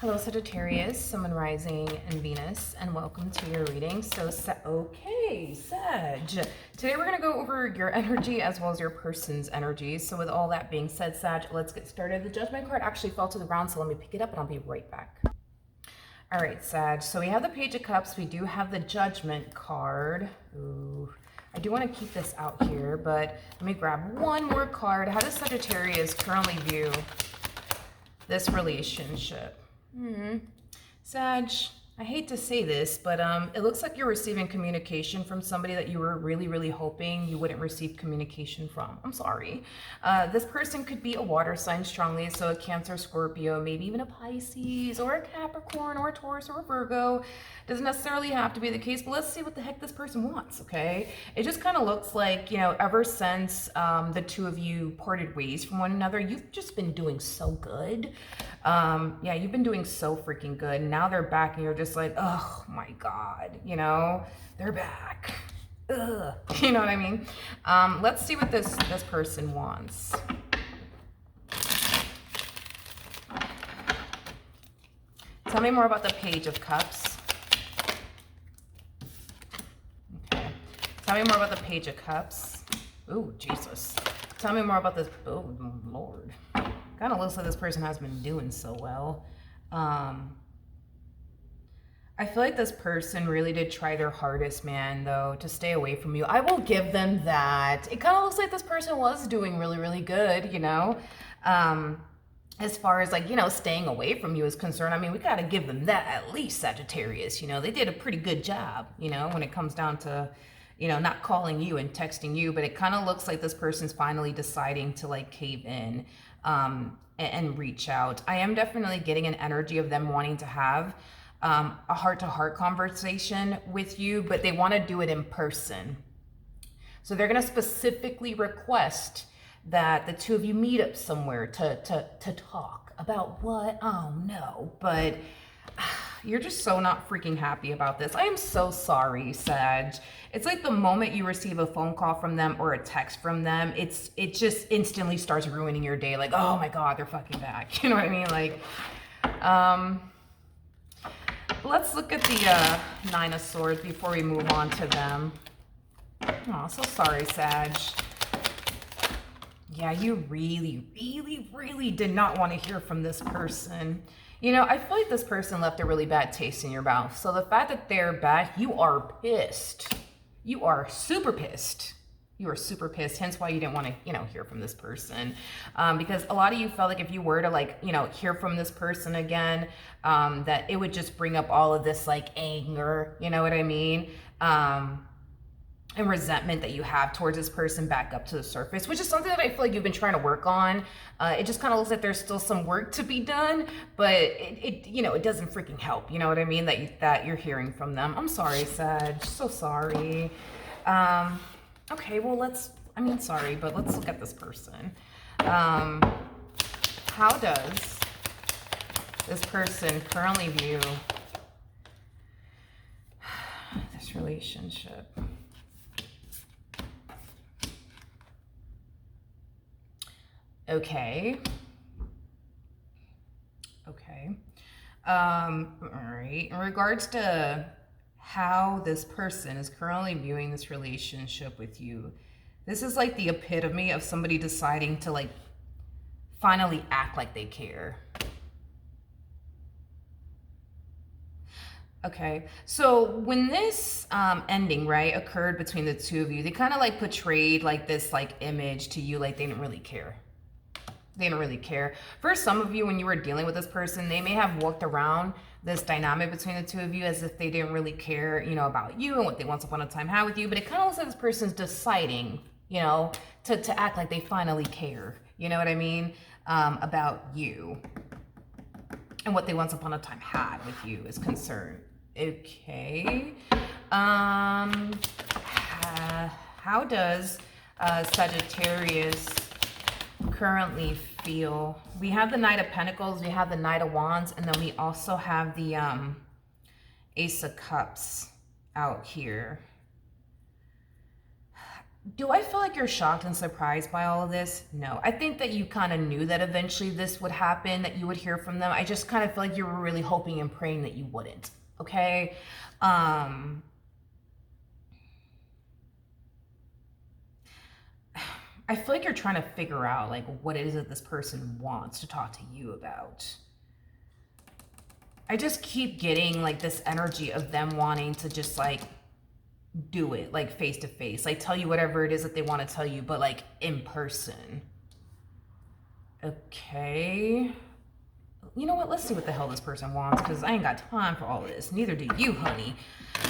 Hello Sagittarius, Sun, Moon, Rising, and Venus, and welcome to your reading. Okay, Sag. Today we're going to go over your energy as well as your person's energy. So with all that being said, Sag, let's get started. The Judgment card actually fell to the ground, so let me pick it up and I'll be right back. All right, Sag. So we have the Page of Cups. We do have the Judgment card. Ooh. I do want to keep this out here, but let me grab one more card. How does Sagittarius currently view this relationship? Sag, I hate to say this, but it looks like you're receiving communication from somebody that you were really hoping you wouldn't receive communication from. I'm sorry. This person could be a water sign strongly, so a Cancer, Scorpio, maybe even a Pisces or a Capricorn or a Taurus or a Virgo. Doesn't necessarily have to be the case, but let's see what the heck this person wants, okay? It just kind of looks like, you know, ever since the two of you parted ways from one another, you've just been doing so good. Yeah, you've been doing so freaking good. Now they're back and you're just like, oh my God, you know, they're back. Ugh. You know what I mean? Let's see what this person wants. Tell me more about the Page of Cups. Okay. Tell me more about the Page of Cups. Ooh, Jesus. Tell me more about this. Oh, Lord. Kind of looks like this person has been doing so well. I feel like this person really did try their hardest, man, though, to stay away from you. I will give them that. It kind of looks like this person was doing really good, you know? As far as, like, you know, staying away from you is concerned, I mean, we got to give them that at least, Sagittarius. You know, they did a pretty good job, you know, when it comes down to, you know, not calling you and texting you. But it kind of looks like this person's finally deciding to, like, cave in and reach out. I am definitely getting an energy of them wanting to have a heart-to-heart conversation with you, but they want to do it in person. So they're going to specifically request that the two of you meet up somewhere to talk about what? Oh no, but you're just so not freaking happy about this. I am so sorry, Sag. It's like the moment you receive a phone call from them or a text from them, it just instantly starts ruining your day. Like, oh my God, they're fucking back. You know what I mean? Like, let's look at the Nine of Swords before we move on to them. Oh, so sorry, Sag. Yeah, you really did not want to hear from this person. You know, I feel like this person left a really bad taste in your mouth. So the fact that they're back, you are pissed. You are super pissed. You are super pissed, hence why you didn't want to, you know, hear from this person. Because a lot of you felt like if you were to, like, you know, hear from this person again, that it would just bring up all of this, like, anger, you know what I mean? And resentment that you have towards this person back up to the surface, which is something that I feel like you've been trying to work on. It just kind of looks like there's still some work to be done, but it you know, it doesn't freaking help. You know what I mean? That you're hearing from them. I'm sorry, Sag. So sorry. Okay, well, sorry, but let's look at this person. How does this person currently view this relationship? Okay. All right. In regards to how this person is currently viewing this relationship with you, this is like the epitome of somebody deciding to, like, finally act like they care. Okay, so when this ending, right, occurred between the two of you, they kind of, like, portrayed, like, this, like, image to you, like they didn't really care. They didn't really care. For some of you, when you were dealing with this person, they may have walked around this dynamic between the two of you as if they didn't really care, you know, about you and what they once upon a time had with you. But it kind of looks like this person's deciding, you know, to act like they finally care. You know what I mean? About you and what they once upon a time had with you is concerned. Okay. How does Sagittarius currently feel? We have the Knight of Pentacles, we have the Knight of Wands, and then we also have the Ace of Cups out here. Do I feel like you're shocked and surprised by all of this? No. I think that you kind of knew that eventually this would happen, that you would hear from them. I just kind of feel like you were really hoping and praying that you wouldn't. Okay? I feel like you're trying to figure out like what it is that this person wants to talk to you about. I just keep getting like this energy of them wanting to just like do it like face to face, like tell you whatever it is that they want to tell you, but like in person. Okay, you know what, let's see what the hell this person wants, because I ain't got time for all of this. Neither do you, honey.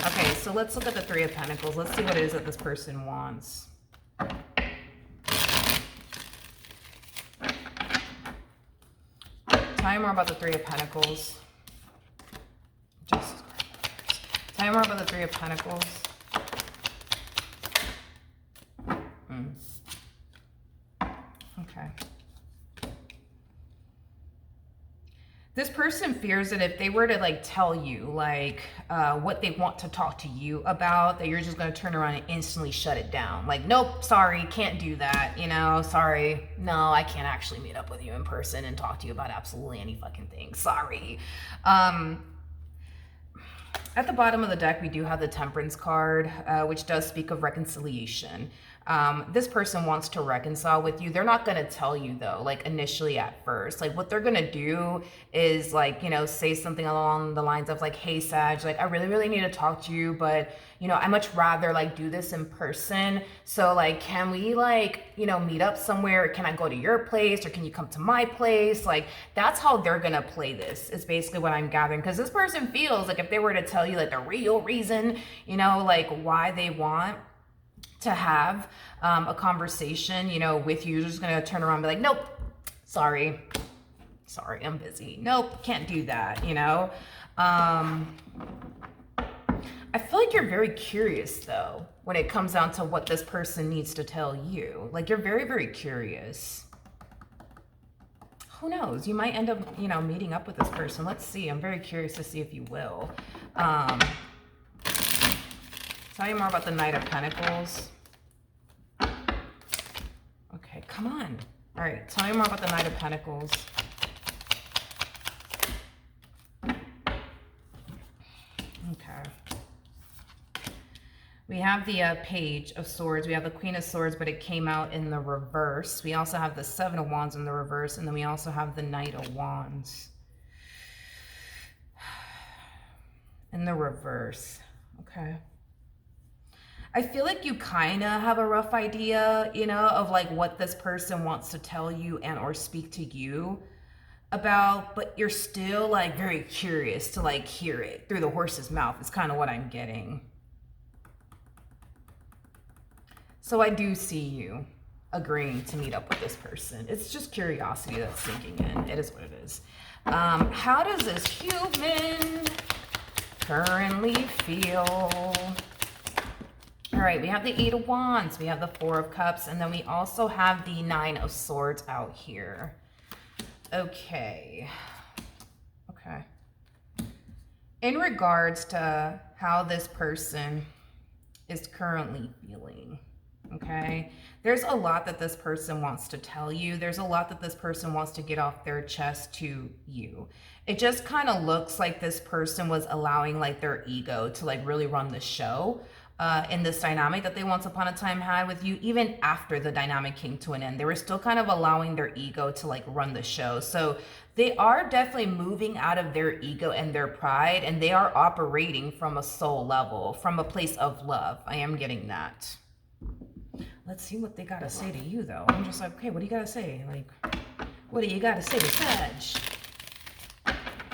Okay, so let's look at the Three of Pentacles. Let's see what it is that this person wants. Tell me more about the Three of Pentacles. Jesus Christ. Tell me more about the Three of Pentacles. Okay. This person fears that if they were to like tell you like what they want to talk to you about, that you're just going to turn around and instantly shut it down. Like, nope, sorry, can't do that. You know, sorry. No, I can't actually meet up with you in person and talk to you about absolutely any fucking thing. Sorry. At the bottom of the deck, we do have the Temperance card, which does speak of reconciliation. This person wants to reconcile with you. They're not going to tell you though, like initially at first. Like what they're going to do is like, you know, say something along the lines of like, hey Sag, like I really, really need to talk to you, but you know, I much rather like do this in person. So like, can we like, you know, meet up somewhere? Can I go to your place or can you come to my place? Like that's how they're going to play this, is basically what I'm gathering. Because this person feels like if they were to tell you like the real reason, you know, like why they want to have a conversation, you know, with you, you're just going to turn around and be like, nope, sorry, I'm busy. Nope, can't do that, you know? I feel like you're very curious though, when it comes down to what this person needs to tell you. Like you're very, very curious. Who knows? You might end up, you know, meeting up with this person. Let's see. I'm very curious to see if you will. Tell you more about the Knight of Pentacles. Okay, come on. All right, tell me more about the Knight of Pentacles. Okay. We have the Page of Swords. We have the Queen of Swords, but it came out in the reverse. We also have the Seven of Wands in the reverse, and then we also have the Knight of Wands in the reverse. Okay. I feel like you kind of have a rough idea, you know, of like what this person wants to tell you and or speak to you about, but you're still like very curious to like hear it through the horse's mouth is kind of what I'm getting. So I do see you agreeing to meet up with this person. It's just curiosity that's sinking in. It is what it is. How does this human currently feel? All right, we have the Eight of Wands, we have the Four of Cups, and then we also have the Nine of Swords out here. Okay. Okay. In regards to how this person is currently feeling, okay, there's a lot that this person wants to tell you. There's a lot that this person wants to get off their chest to you. It just kind of looks like this person was allowing like their ego to like really run the show. In this dynamic that they once upon a time had with you. Even after the dynamic came to an end, they were still kind of allowing their ego to like run the show. So they are definitely moving out of their ego and their pride, and they are operating from a soul level, from a place of love. I am getting that. Let's see what they gotta say to you though. I'm just like, okay, what do you gotta say? Like, what do you gotta say to Sag?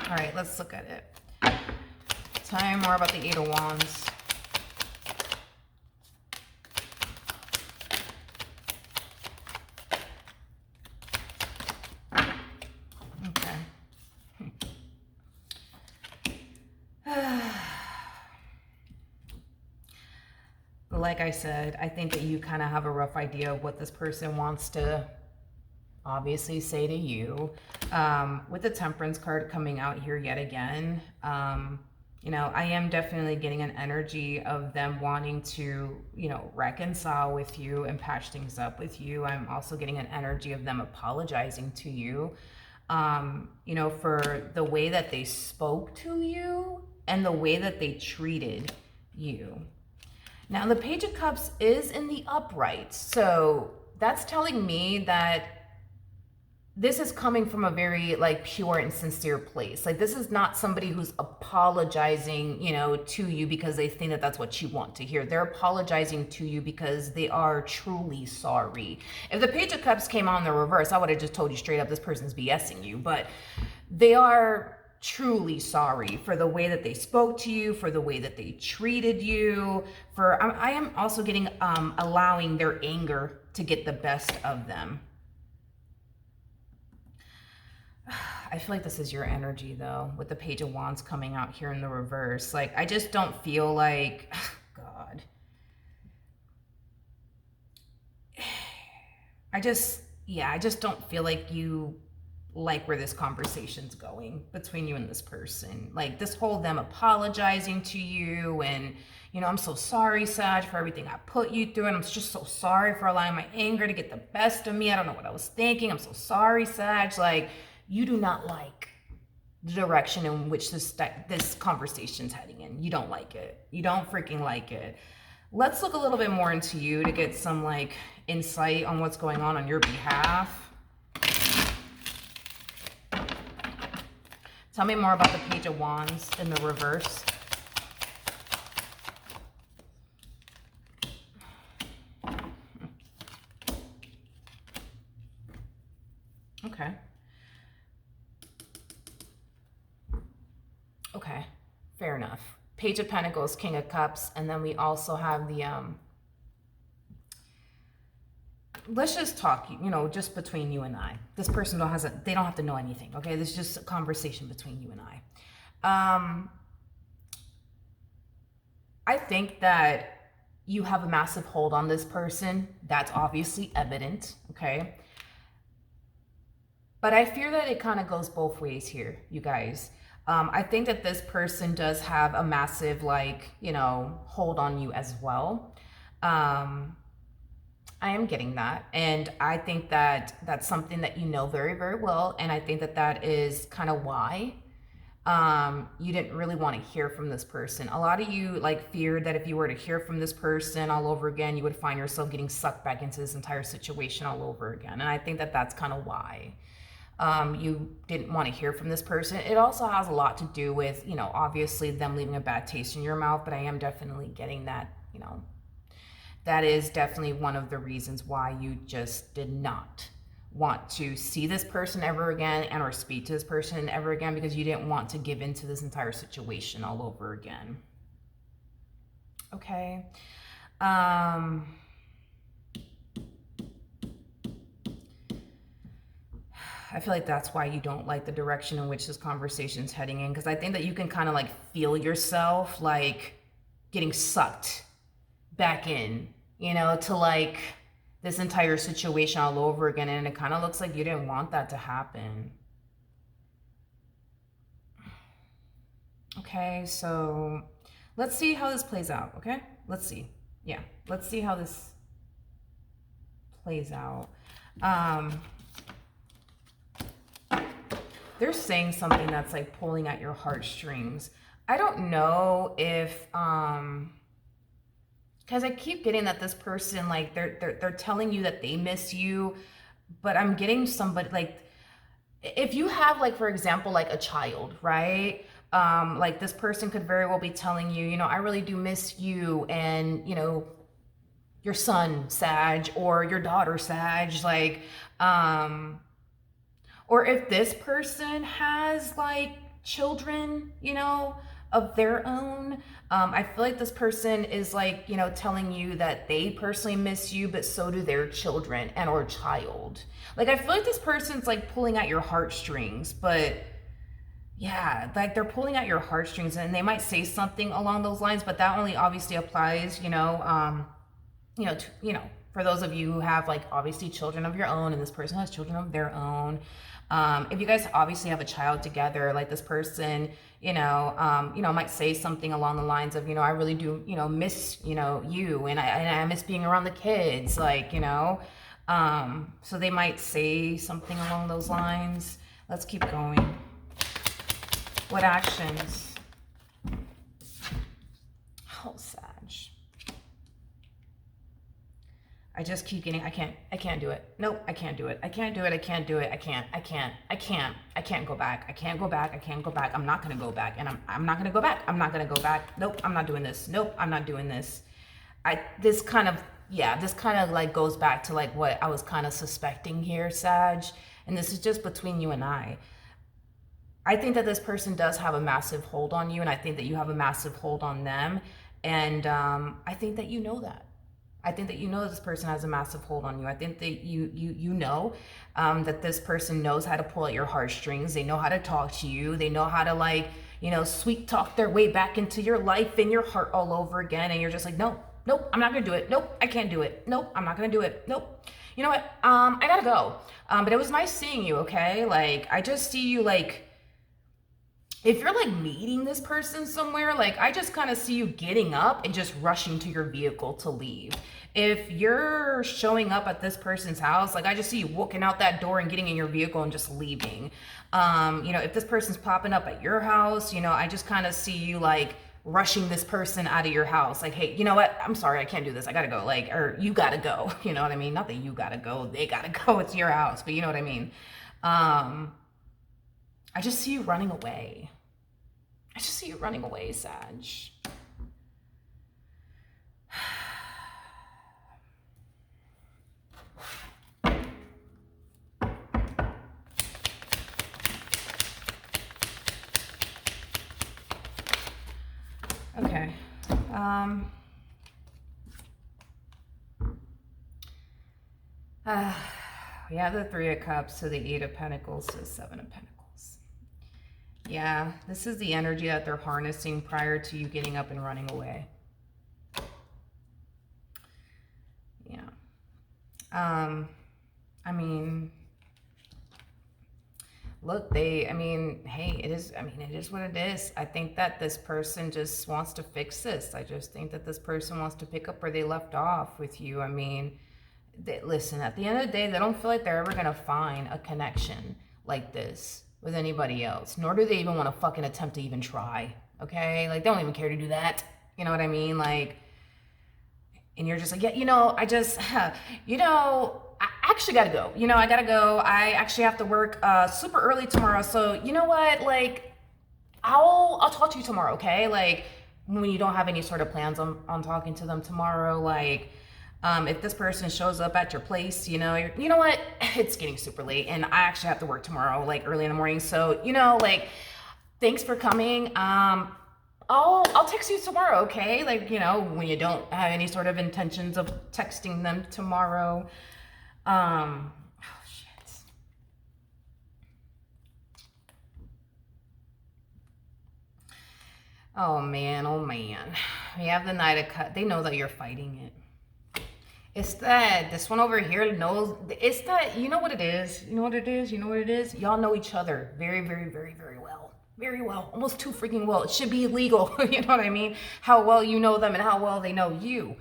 All right, let's look at it. Tell me more about the Eight of Wands. Like I said, I think that you kind of have a rough idea of what this person wants to obviously say to you. With the Temperance card coming out here yet again, You know, I am definitely getting an energy of them wanting to, you know, reconcile with you and patch things up with you. I'm also getting an energy of them apologizing to you, you know, for the way that they spoke to you and the way that they treated you. Now, the Page of Cups is in the upright. So that's telling me that this is coming from a very like pure and sincere place. Like this is not somebody who's apologizing, you know, to you because they think that that's what you want to hear. They're apologizing to you because they are truly sorry. If the Page of Cups came on the reverse, I would have just told you straight up, this person's BSing you, but they are truly sorry for the way that they spoke to you, for the way that they treated you, for, I am also getting, allowing their anger to get the best of them. I feel like this is your energy though, with the Page of Wands coming out here in the reverse. Like, I just don't feel like, God. I just don't feel like you like where this conversation's going between you and this person. Like this whole them apologizing to you and, you know, I'm so sorry, Sag, for everything I put you through. And I'm just so sorry for allowing my anger to get the best of me. I don't know what I was thinking. I'm so sorry, Sag. Like, you do not like the direction in which this conversation's heading in. You don't like it. You don't freaking like it. Let's look a little bit more into you to get some like insight on what's going on your behalf. Tell me more about the Page of Wands in the reverse. Okay. Okay, fair enough. Page of Pentacles, King of Cups, and then we also have the, let's just talk, you know, just between you and I. This person they don't have to know anything, okay? This is just a conversation between you and I. I think that you have a massive hold on this person. That's obviously evident, okay? But I fear that it kind of goes both ways here, you guys. I think that this person does have a massive, like, you know, hold on you as well. I am getting that. And I think that that's something that you know very, very well. And I think that that is kind of why you didn't really want to hear from this person. A lot of you like feared that if you were to hear from this person all over again, you would find yourself getting sucked back into this entire situation all over again. And I think that that's kind of why. You didn't want to hear from this person. It also has a lot to do with, you know, obviously them leaving a bad taste in your mouth, but I am definitely getting that, you know, that is definitely one of the reasons why you just did not want to see this person ever again and or speak to this person ever again, because you didn't want to give into this entire situation all over again. Okay. I feel like that's why you don't like the direction in which this conversation's heading in, because I think that you can kind of like feel yourself like getting sucked back in, you know, to like this entire situation all over again. And it kind of looks like you didn't want that to happen. Okay, so let's see how this plays out, okay? Let's see. Yeah, let's see how this plays out. They're saying something that's like pulling at your heartstrings. I don't know if, because I keep getting that this person, like they're telling you that they miss you, but I'm getting somebody like, if you have like, for example, like a child, right? Like this person could very well be telling you, you know, I really do miss you, and you know, your son, Sag, or your daughter, Sag, like, or if this person has like children, you know, of their own, I feel like this person is like, you know, telling you that they personally miss you, but so do their children and or child. Like, I feel like this person's like pulling at your heartstrings, but yeah, like they're pulling at your heartstrings, and they might say something along those lines, but that only obviously applies, you know, For those of you who have like obviously children of your own, and this person has children of their own, if you guys obviously have a child together, like this person, might say something along the lines of, I really do, miss, you, and I miss being around the kids, like, so they might say something along those lines. Let's keep going. What actions? Oh, Sag. I just keep getting, I can't do it. Nope, I can't do it. I can't do it. I can't do it. I can't go back. I can't go back. I'm not going to go back. And I'm not going to go back. I'm not going to go back. Nope, I'm not doing this. Nope, I'm not doing this. This kind of like goes back to like what I was kind of suspecting here, Sag. And this is just between you and I. I think that this person does have a massive hold on you, and I think that you have a massive hold on them. And I think that you know that. I think that you know this person has a massive hold on you. I think that you know that this person knows how to pull at your heartstrings. They know how to talk to you. They know how to like, sweet talk their way back into your life and your heart all over again. And you're just like, nope, I'm not gonna do it. Nope, I can't do it. Nope, I'm not gonna do it. Nope. You know what? I gotta go. But it was nice seeing you, okay? Like, I just see you like, if you're like meeting this person somewhere, like I just kind of see you getting up and just rushing to your vehicle to leave. If you're showing up at this person's house, like I just see you walking out that door and getting in your vehicle and just leaving. If this person's popping up at your house, I just kind of see you like rushing this person out of your house. Like, hey, you know what? I'm sorry, I can't do this. I gotta go. Like, or you gotta go. You know what I mean? Not that you gotta go. They gotta go. It's your house. But you know what I mean? I just see you running away. I just see you running away, Sag. Okay. We have the Three of Cups to the Eight of Pentacles to the Seven of Pentacles. Yeah, this is the energy that they're harnessing prior to you getting up and running away. Yeah. I mean, look, hey, it is what it is. I think that this person just wants to fix this. I just think that this person wants to pick up where they left off with you. I mean, listen, at the end of the day, they don't feel like they're ever going to find a connection like this with anybody else, nor do they even want to fucking attempt to even try, okay? Like, they don't even care to do that, you know what I mean? Like, and you're just like, yeah, I actually gotta go, I gotta go. I actually have to work super early tomorrow, so you know what, like, I'll talk to you tomorrow, okay? Like, when you don't have any sort of plans on talking to them tomorrow, like, if this person shows up at your place, you know what, it's getting super late and I actually have to work tomorrow, like early in the morning. So, like, thanks for coming. I'll text you tomorrow, okay? Like, when you don't have any sort of intentions of texting them tomorrow. Oh, shit. Oh, man. We have the Knight of Cups. They know that you're fighting it. It's that this one over here knows, it's that, you know what it is? Y'all know each other very, very, very, very well. Very well. Almost too freaking well. It should be illegal. You know what I mean? How well you know them and how well they know you,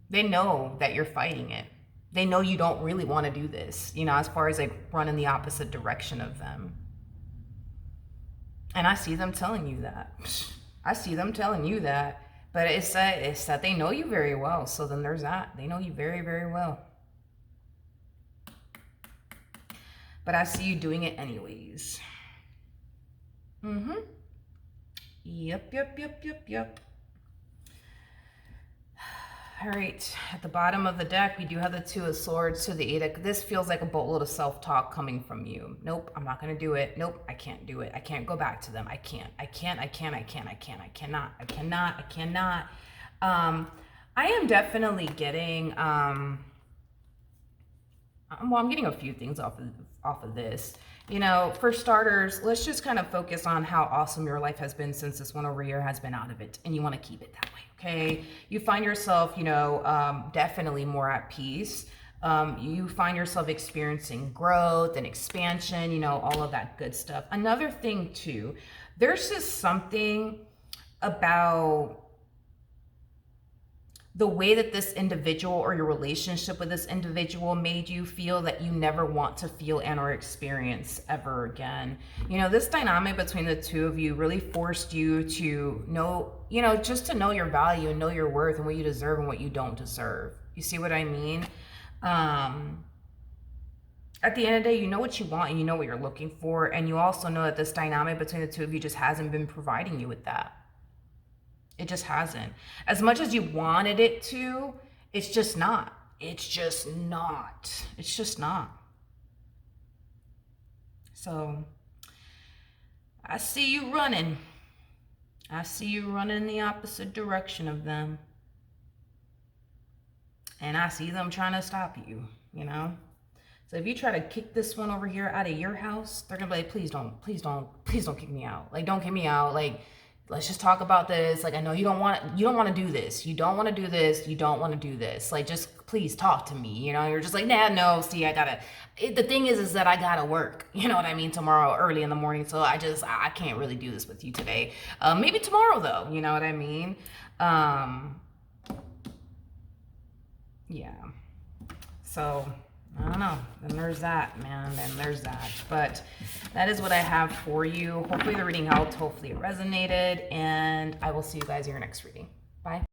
They know that you're fighting it. They know you don't really want to do this, as far as like run in the opposite direction of them. And I see them telling you that. But it's that they know you very well. So then there's that. They know you very, very well. But I see you doing it anyways. Yep. All right, at the bottom of the deck, we do have the Two of Swords to the Eight of... This feels like a boatload of self-talk coming from you. Nope, I'm not going to do it. Nope, I can't do it. I can't go back to them. I cannot. I am definitely getting... well, I'm getting a few things off of this. You know, for starters, let's just kind of focus on how awesome your life has been since this one over here has been out of it, and you want to keep it that way. Okay, you find yourself, you know, definitely more at peace. You find yourself experiencing growth and expansion, you know, all of that good stuff. Another thing too, there's just something about the way that this individual or your relationship with this individual made you feel that you never want to feel and or experience ever again. You know, this dynamic between the two of you really forced you to know, you know, just to know your value and know your worth and what you deserve and what you don't deserve. You see what I mean? At the end of the day, you know what you want and you know what you're looking for. And you also know that this dynamic between the two of you just hasn't been providing you with that. It just hasn't. As much as you wanted it to, it's just not. It's just not. It's just not. So, I see you running. I see you running in the opposite direction of them. And I see them trying to stop you, you know? So if you try to kick this one over here out of your house, they're gonna be like, please don't kick me out. Like, don't kick me out. Like, let's just talk about this. Like, I know you don't want to do this. You don't want to do this. You don't want to do this. Like, just please talk to me. You know, you're just like, nah, no, see, the thing is that I gotta work. You know what I mean? Tomorrow early in the morning. So I can't really do this with you today. Maybe tomorrow though. You know what I mean? Yeah. So I don't know. And there's that, man. And there's that. But that is what I have for you. Hopefully the reading helped. Hopefully it resonated. And I will see you guys in your next reading. Bye.